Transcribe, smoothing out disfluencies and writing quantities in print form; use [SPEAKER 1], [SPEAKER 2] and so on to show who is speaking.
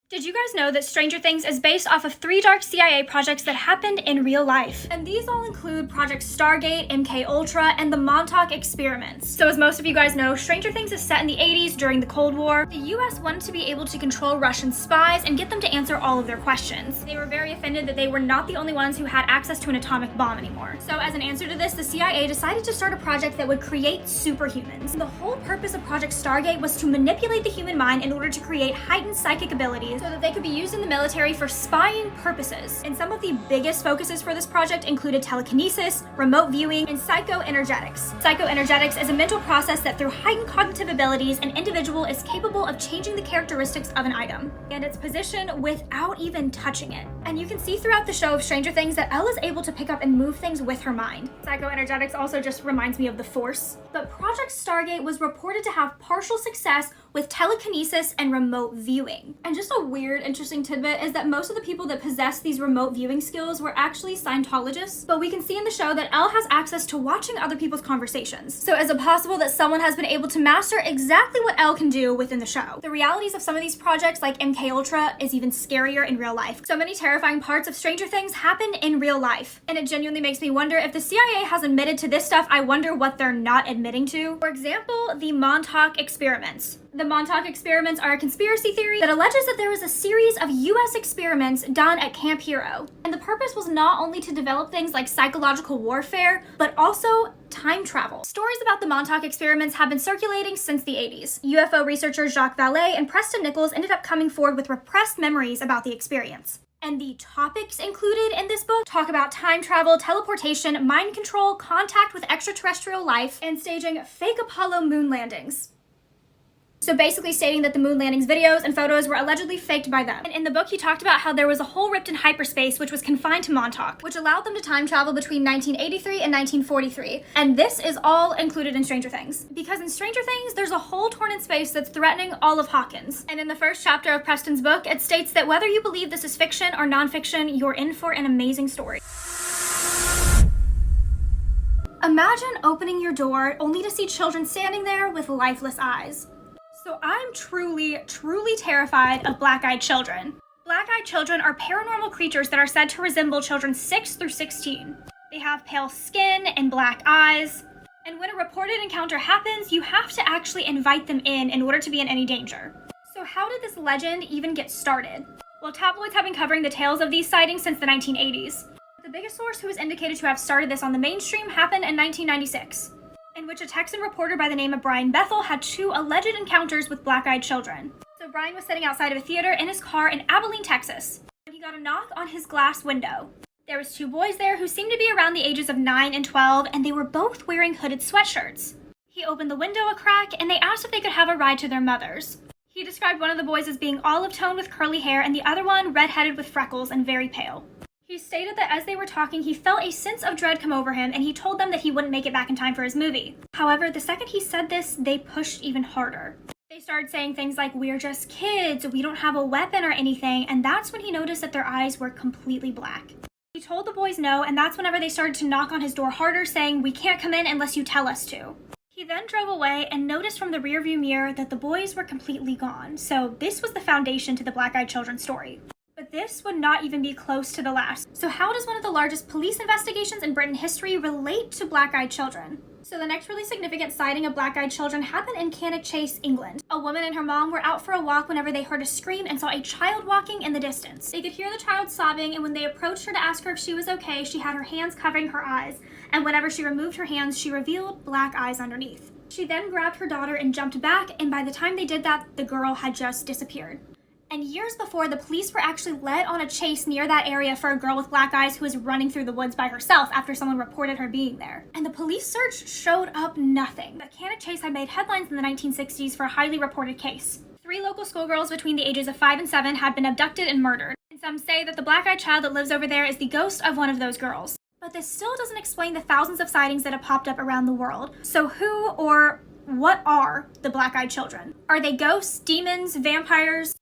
[SPEAKER 1] Did you guys know that Stranger Things is based off of 3 dark CIA projects that happened in real life? And these all include Project Stargate, 𝘃𝗶𝗱𝗲𝗀, and the Montauk experiments. So as most of you guys know, Stranger Things is set in the 80s during the Cold War. The US wanted to be able to control Russian spies and get them to answer all of their questions. They were very offended that they were not the only ones who had access to an atomic bomb anymore. So as an answer to this, the CIA decided to start a project that would create superhumans. The whole purpose of Project Stargate was to manipulate the human mind in order to create heightened psychic abilities so that they could be used in the military for spying purposes. And some of the biggest focuses for this project included telekinesis, remote viewing, and psychoenergetics. Psychoenergetics is a mental process that through heightened cognitive abilities, an individual is capable of changing the characteristics of an item and its position without even touching it. And you can see throughout the show of Stranger Things that Elle is able to pick up and move things with her mind. Psychoenergetics also just reminds me of the Force. But Project Stargate was reported to have partial success with telekinesis and remote viewing. And just a weird, interesting tidbit is that most of the people that possess these remote viewing skills were actually Scientologists, but we can see in the show that Elle has access to watching other people's conversations. So is it possible that someone has been able to master exactly what Elle can do within the show? The realities of some of these projects, like 𝘃𝗶𝗱𝗲, is even scarier in real life. So many terrifying parts of Stranger Things happen in real life, and it genuinely makes me wonder if the CIA has admitted to this stuff. I wonder what they're not admitting to. For example, the Montauk experiments. The Montauk experiments are a conspiracy theory that alleges that there was a series of US experiments done at Camp Hero. And the purpose was not only to develop things like psychological warfare, but also time travel. Stories about the Montauk experiments have been circulating since the 80s. UFO researchers 𝗃𝗂𝗃𝗶𝗶𝗃 and Preston Nichols ended up coming forward with repressed memories about the experience. And the topics included in this book talk about time travel, teleportation, mind control, contact with extraterrestrial life, and staging fake Apollo moon landings. So basically stating that the moon landings videos and photos were allegedly faked by them. And in the book, he talked about how there was a hole ripped in hyperspace which was confined to Montauk, which allowed them to time travel between 1983 and 1943. And this is all included in Stranger Things. Because in Stranger Things, there's a hole torn in space that's threatening all of Hawkins. And in the first chapter of Preston's book, it states that whether you believe this is fiction or nonfiction, you're in for an amazing story. Imagine opening your door only to see children standing there with lifeless eyes. So I'm truly terrified of black-eyed children. Black-eyed children are paranormal creatures that are said to resemble children 6 through 16. They have pale skin and black eyes. And when a reported encounter happens, you have to actually invite them in order to be in any danger. So how did this legend even get started? Well, tabloids have been covering the tales of these sightings since the 1980s. The biggest source who is indicated to have started this on the mainstream happened in 1996. In which a Texan reporter by the name of Brian Bethel had 2 alleged encounters with black-eyed children. So Brian was sitting outside of a theater in his car in Abilene, Texas, when he got a knock on his glass window. There was 2 boys there who seemed to be around the ages of 9 and 12, and they were both wearing hooded sweatshirts. He opened the window a crack, and they asked if they could have a ride to their mothers. He described one of the boys as being olive-toned with curly hair, and the other one red-headed with freckles and very pale. He stated that as they were talking, he felt a sense of dread come over him, and he told them that he wouldn't make it back in time for his movie. However, the second he said this, they pushed even harder. They started saying things like, "We're just kids, we don't have a weapon or anything," and that's when he noticed that their eyes were completely black. He told the boys no, and that's whenever they started to knock on his door harder, saying, "We can't come in unless you tell us to." He then drove away and noticed from the rearview mirror that the boys were completely gone. So this was the foundation to the black-eyed children story. But this would not even be close to the last. So how does one of the largest police investigations in Britain history relate to black-eyed children? So the next really significant sighting of black-eyed children happened in 𝘃𝗶𝗃𝗃𝗃, England. A woman and her mom were out for a walk whenever they heard a scream and saw a child walking in the distance. They could hear the child sobbing, and when they approached her to ask her if she was okay, she had her hands covering her eyes, and whenever she removed her hands, she revealed black eyes underneath. She then grabbed her daughter and jumped back, and by the time they did that, the girl had just disappeared. And years before, the police were actually led on a chase near that area for a girl with black eyes who was running through the woods by herself after someone reported her being there. And the police search showed up nothing. But 𝘃𝗶𝗃𝗃𝗃 had made headlines in the 1960s for a highly reported case. 3 local schoolgirls between the ages of 5 and 7 had been abducted and murdered. And some say that the black-eyed child that lives over there is the ghost of one of those girls. But this still doesn't explain the thousands of sightings that have popped up around the world. So who or what are the black-eyed children? Are they ghosts, demons, vampires?